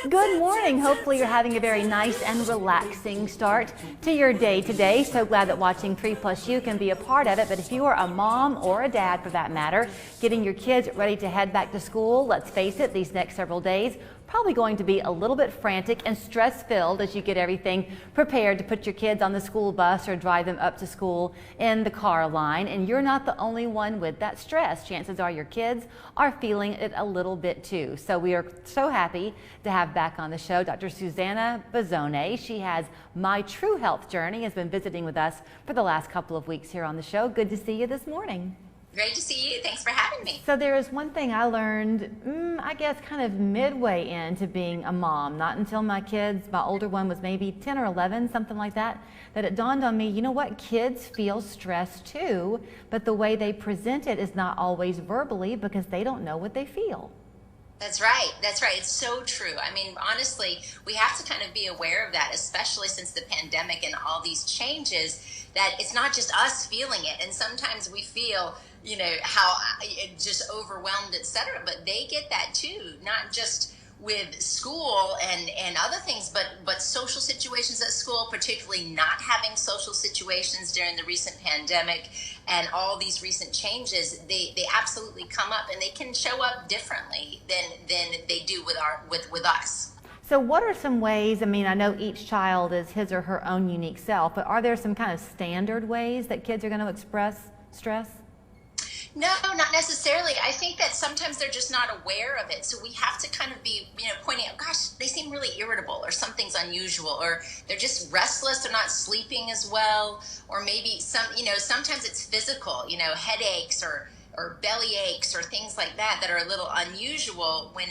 Good morning. Hopefully you're having a very nice and relaxing start to your day today. So glad that watching 3+U can be a part of it. But if you are a mom or a dad for that matter, getting your kids ready to head back to school, let's face it, these next several days probably going to be a little bit frantic and stress-filled as you get everything prepared to put your kids on the school bus or drive them up to school in the car line. And you're not the only one with that stress. Chances are your kids are feeling it a little bit too. So we are so happy to have back on the show Dr. Suzannah Bozzone. She has My True Health Journey, has been visiting with us for the last couple of weeks here on the show. Good to see you this morning. Great to see you. Thanks for having me. So there is one thing I learned, I guess kind of midway into being a mom, not until my older one was maybe 10 or 11, something like that, that it dawned on me, you know what, kids feel stress too, but the way they present it is not always verbally because they don't know what they feel. That's right. That's right. It's so true. I mean, honestly, we have to kind of be aware of that, especially since the pandemic and all these changes, that it's not just us feeling it. And sometimes we feel, how just overwhelmed, etc. But they get that too, not just with school and other things, but social situations at school, particularly not having social situations during the recent pandemic and all these recent changes, they absolutely come up, and they can show up differently than they do with us. So what are some ways, I know each child is his or her own unique self, but are there some kind of standard ways that kids are going to express stress? No, not necessarily. I think that sometimes they're just not aware of it. So we have to kind of be, pointing out, gosh, they seem really irritable, or something's unusual, or they're just restless, they're not sleeping as well, or maybe sometimes it's physical, headaches or belly aches or things like that are a little unusual when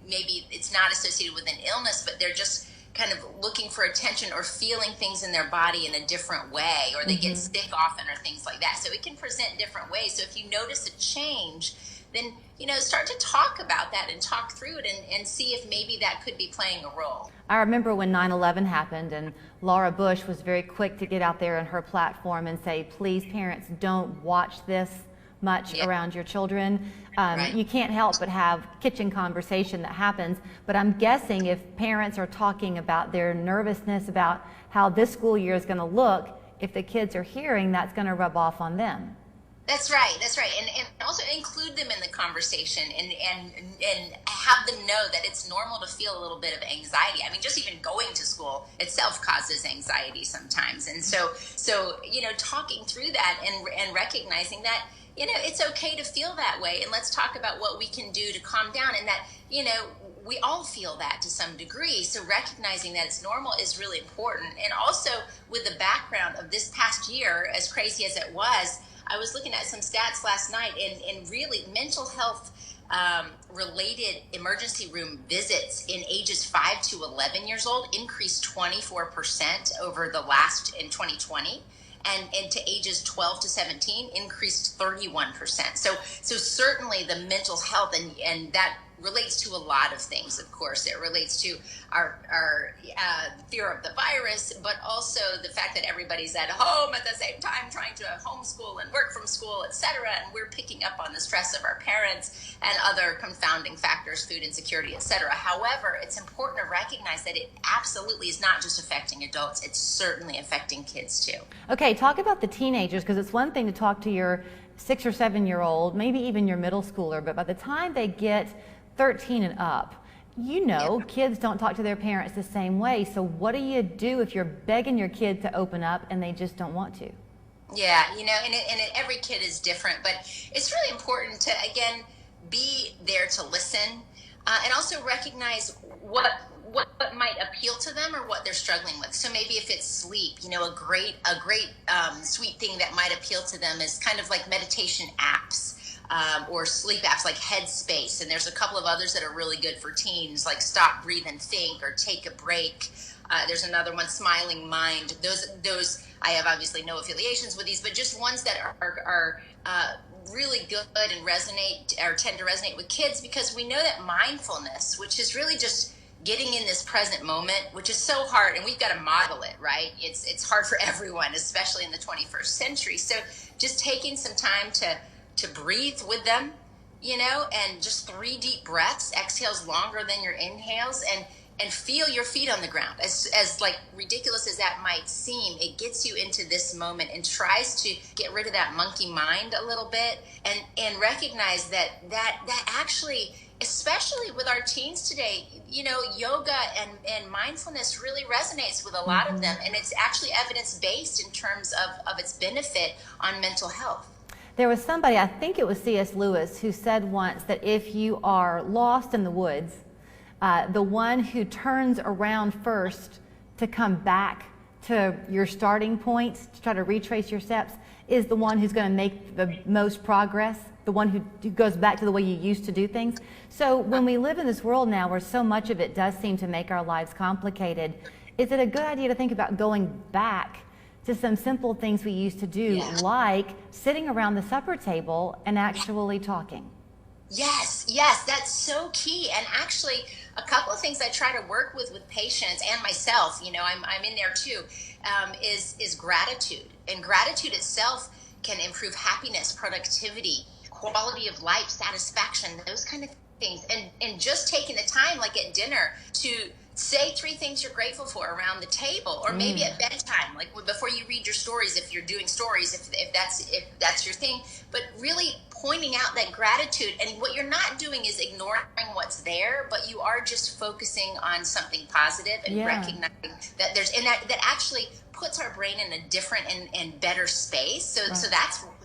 maybe it's not associated with an illness, but they're just kind of looking for attention or feeling things in their body in a different way, or they get sick often or things like that. So it can present different ways. So if you notice a change, then, start to talk about that and talk through it and see if maybe that could be playing a role. I remember when 9/11 happened and Laura Bush was very quick to get out there on her platform and say, please, parents, don't watch this much around your children. Right. You can't help but have kitchen conversation that happens, but I'm guessing if parents are talking about their nervousness about how this school year is going to look, if the kids are hearing, that's going to rub off on them. That's right. And also include them in the conversation and have them know that it's normal to feel a little bit of anxiety. Just even going to school itself causes anxiety sometimes. And so talking through that and recognizing that, it's okay to feel that way, and let's talk about what we can do to calm down, and that, we all feel that to some degree. So recognizing that it's normal is really important. And also with the background of this past year, as crazy as it was, I was looking at some stats last night, and really mental health related emergency room visits in ages 5 to 11 years old increased 24% over in 2020. And to ages 12 to 17 increased 31%. So certainly the mental health, and that relates to a lot of things, of course. It relates to our fear of the virus, but also the fact that everybody's at home at the same time trying to homeschool and work from school, etc. And we're picking up on the stress of our parents and other confounding factors, food insecurity, etc. However, it's important to recognize that it absolutely is not just affecting adults, it's certainly affecting kids too. Okay, talk about the teenagers, because it's one thing to talk to your 6 or 7 year old, maybe even your middle schooler, but by the time they get 13 and up, kids don't talk to their parents the same way. So what do you do if you're begging your kid to open up and they just don't want to? Yeah, and every kid is different, but it's really important to, again, be there to listen, and also recognize what might appeal to them or what they're struggling with. So maybe if it's sleep, a great sweet thing that might appeal to them is kind of like meditation apps. Or sleep apps like Headspace, and there's a couple of others that are really good for teens, like Stop, Breathe, and Think, or Take a Break. There's another one, Smiling Mind. Those I have obviously no affiliations with these, but just ones that are really good and tend to resonate with kids, because we know that mindfulness, which is really just getting in this present moment, which is so hard, and we've got to model it, right? It's hard for everyone, especially in the 21st century. So just taking some time to breathe with them, and just 3 deep breaths, exhales longer than your inhales, and feel your feet on the ground. As like ridiculous as that might seem, it gets you into this moment and tries to get rid of that monkey mind a little bit, and recognize that actually, especially with our teens today, yoga and mindfulness really resonates with a lot of them, and it's actually evidence-based in terms of its benefit on mental health. There was somebody, I think it was C.S. Lewis, who said once that if you are lost in the woods, the one who turns around first to come back to your starting points to try to retrace your steps is the one who's going to make the most progress, the one who goes back to the way you used to do things. So when we live in this world now where so much of it does seem to make our lives complicated, is it a good idea to think about going back to some simple things we used to do, like sitting around the supper table and actually talking? Yes, that's so key. And actually, a couple of things I try to work with patients and myself, I'm in there too, is gratitude. And gratitude itself can improve happiness, productivity, quality of life, satisfaction, those kind of things. And just taking the time, like at dinner, to say 3 things you're grateful for around the table, or maybe at bedtime, like before you read your stories, if you're doing stories, if that's your thing, but really pointing out that gratitude. And what you're not doing is ignoring what's there, but you are just focusing on something positive and recognizing that that actually puts our brain in a different and better space. So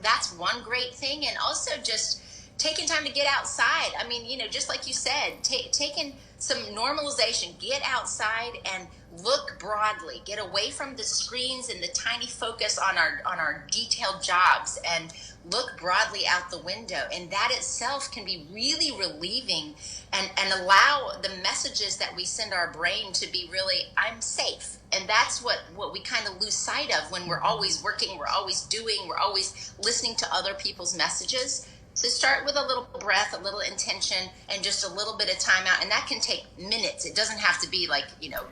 that's one great thing. And also just taking time to get outside. I mean, just like you said, taking some normalization, get outside and look broadly, get away from the screens and the tiny focus on our detailed jobs, and look broadly out the window. And that itself can be really relieving and allow the messages that we send our brain to be really, I'm safe. And that's what we kind of lose sight of when we're always working, we're always doing, we're always listening to other people's messages. So start with a little breath, a little intention, and just a little bit of time out. And that can take minutes. It doesn't have to be like,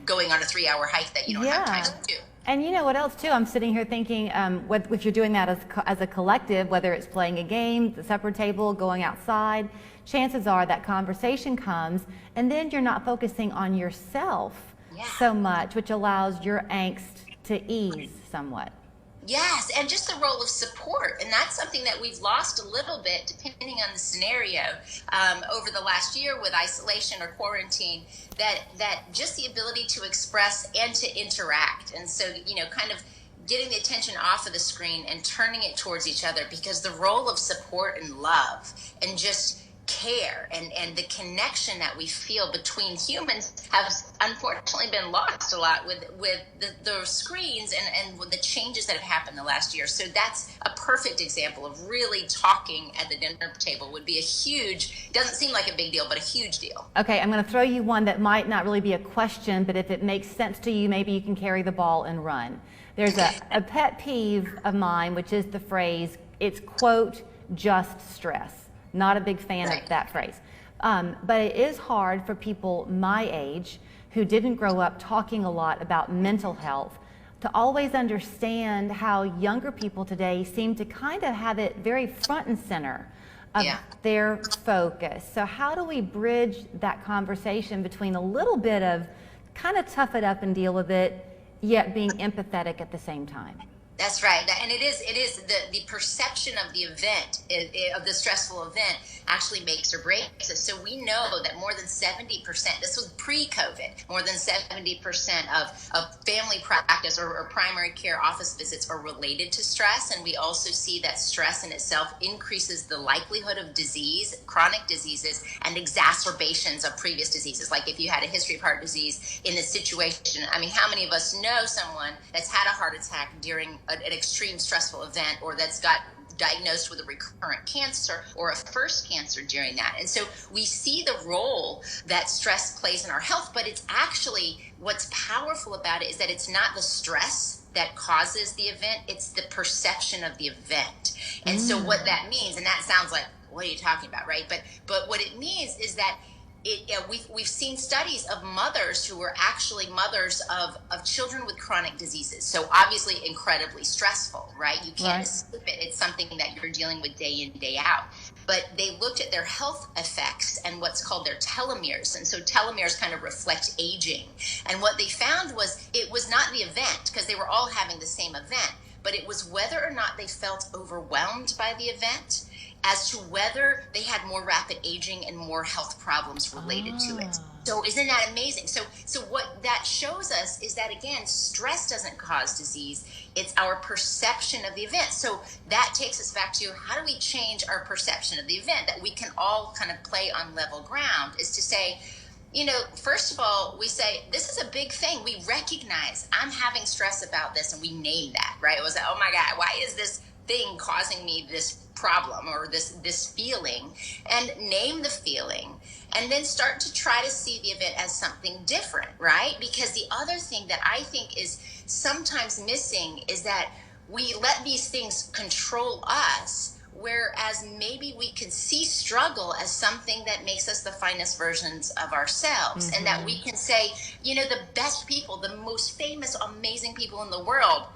going on a 3-hour hike that you don't have time to do. And you know what else too? I'm sitting here thinking, if you're doing that as a collective, whether it's playing a game, the supper table, going outside, chances are that conversation comes, and then you're not focusing on yourself so much, which allows your angst to ease somewhat. Yes, and just the role of support. And that's something that we've lost a little bit, depending on the scenario, over the last year with isolation or quarantine, that just the ability to express and to interact. And so, kind of getting the attention off of the screen and turning it towards each other, because the role of support and love and just care and the connection that we feel between humans has unfortunately been lost a lot with the screens and with the changes that have happened the last year. So that's a perfect example of really talking at the dinner table would be doesn't seem like a big deal, but a huge deal. Okay, I'm going to throw you one that might not really be a question, but if it makes sense to you, maybe you can carry the ball and run. There's a pet peeve of mine, which is the phrase, it's quote, just stress. Not a big fan of that phrase. But it is hard for people my age who didn't grow up talking a lot about mental health to always understand how younger people today seem to kind of have it very front and center of their focus. So how do we bridge that conversation between a little bit of kind of tough it up and deal with it, yet being empathetic at the same time? That's right. And it is the perception of the event, of the stressful event, actually makes or breaks us. So we know that more than 70%, this was pre-COVID, more than 70% of family practice or primary care office visits are related to stress. And we also see that stress in itself increases the likelihood of disease, chronic diseases, and exacerbations of previous diseases. Like if you had a history of heart disease in this situation, I mean, how many of us know someone that's had a heart attack during an extreme stressful event, or that's got diagnosed with a recurrent cancer or a first cancer during that? And so we see the role that stress plays in our health, but it's actually, what's powerful about it is that it's not the stress that causes the event, it's the perception of the event. And so what that means, and that sounds like, what are you talking about, right? But what it means is that we've seen studies of mothers who were actually mothers of children with chronic diseases. So obviously incredibly stressful, right? You can't escape it. It's something that you're dealing with day in, day out. but they looked at their health effects and what's called their telomeres. And so telomeres kind of reflect aging. And what they found was it was not the event, because they were all having the same event, but it was whether or not they felt overwhelmed by the event as to whether they had more rapid aging and more health problems related to it. So isn't that amazing? So what that shows us is that, again, stress doesn't cause disease. It's our perception of the event. So that takes us back to, how do we change our perception of the event, that we can all kind of play on level ground, is to say, first of all, we say, this is a big thing. We recognize I'm having stress about this, and we name that, right? It was like, oh my God, why is this thing causing me this problem or this feeling? And name the feeling, and then start to try to see the event as something different, right? Because the other thing that I think is sometimes missing is that we let these things control us, whereas maybe we can see struggle as something that makes us the finest versions of ourselves. And that we can say, the best people, the most famous, amazing people in the world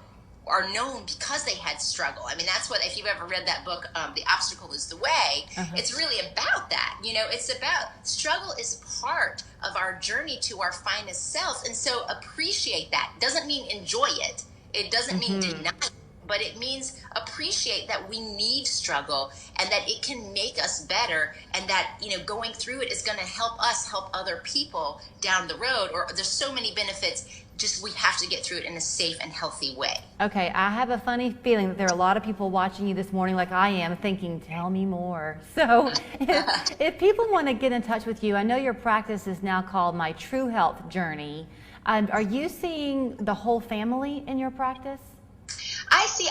are known because they had struggle. I mean, that's what, if you've ever read that book, The Obstacle is the Way, it's really about that. It's about struggle is part of our journey to our finest self. And so appreciate that. Doesn't mean enjoy it. It doesn't mean deny it, but it means appreciate that we need struggle, and that it can make us better, and that, going through it is going to help us help other people down the road. Or there's so many benefits. Just, we have to get through it in a safe and healthy way. Okay, I have a funny feeling that there are a lot of people watching you this morning, like I am, thinking, tell me more. So if people want to get in touch with you, I know your practice is now called My True Health Journey. Are you seeing the whole family in your practice?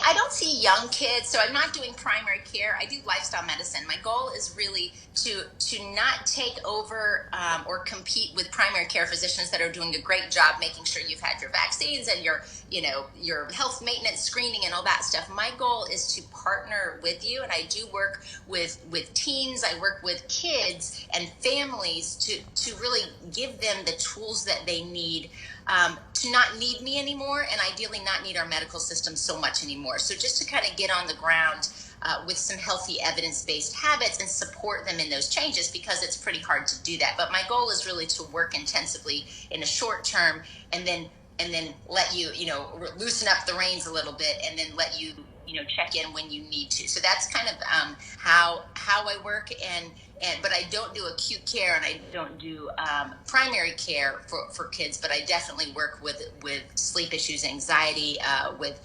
I don't see young kids, so I'm not doing primary care. I do lifestyle medicine. My goal is really to not take over or compete with primary care physicians that are doing a great job making sure you've had your vaccines and your health maintenance screening and all that stuff. My goal is to partner with you, and I do work with teens. I work with kids and families to really give them the tools that they need to not need me anymore, and ideally not need our medical system so much anymore. So just to kind of get on the ground with some healthy evidence-based habits and support them in those changes, because it's pretty hard to do that. But my goal is really to work intensively in a short term, and then let you, loosen up the reins a little bit, and then let you, check in when you need to. So that's kind of how I work, but I don't do acute care, and I don't do primary care for kids, but I definitely work with sleep issues, anxiety, with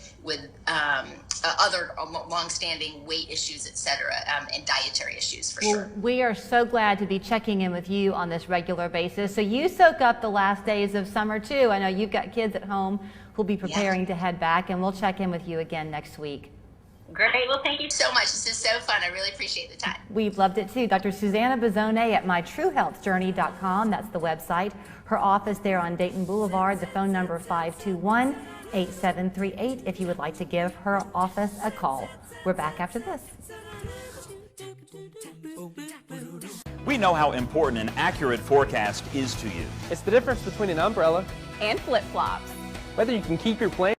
other long-standing weight issues, etc., and dietary issues for sure. We are so glad to be checking in with you on this regular basis. So you soak up the last days of summer too. I know you've got kids at home who'll be preparing to head back, and we'll check in with you again next week. Great. Well, thank you so much. This is so fun. I really appreciate the time. We've loved it too. Dr. Suzannah Bozzone at mytruehealthjourney.com. That's the website. Her office there on Dayton Boulevard. The phone number 521-8738 if you would like to give her office a call. We're back after this. We know how important an accurate forecast is to you. It's the difference between an umbrella and flip-flops. whether you can keep your plane